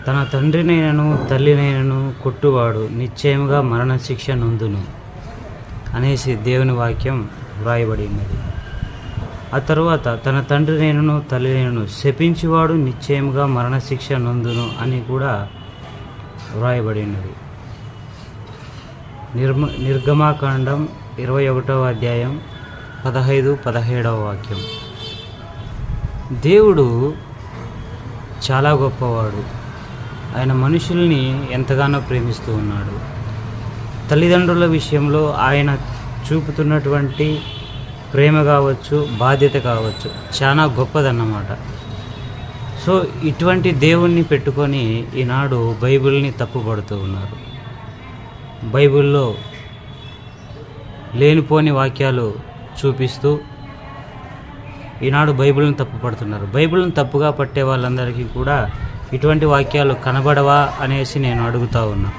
తన తండ్రినైనను తల్లినైనను కొట్టువాడు నిశ్చయముగా మరణశిక్ష నొందును అనేసి దేవుని వాక్యం వ్రాయబడి ఉన్నది. ఆ తరువాత తన తండ్రినైనను తల్లినైనను శపించువాడు నిశ్చయముగా మరణశిక్ష నొందును అని కూడా వ్రాయబడి ఉన్నది. నిర్గమాకాండం 21వ అధ్యాయం 15-17 వాక్యం. దేవుడు చాలా గొప్పవాడు. ఆయన మనుషుల్ని ఎంతగానో ప్రేమిస్తూ ఉన్నాడు. తల్లిదండ్రుల విషయంలో ఆయన చూపుతున్నటువంటి ప్రేమ కావచ్చు, బాధ్యత కావచ్చు, చాలా గొప్పదన్నమాట. సో ఇటువంటి దేవుణ్ణి పెట్టుకొని ఈనాడు బైబిల్ని తప్పుపడుతూ ఉన్నారు. బైబిల్లో లేనిపోని వాక్యాలు చూపిస్తూ ఈనాడు బైబిల్ని తప్పుపడుతున్నారు. బైబిల్ని తప్పుగా పట్టే వాళ్ళందరికీ కూడా ఇటువంటి వాక్యాలు కనబడవా అనేసి నేను అడుగుతా ఉన్నా.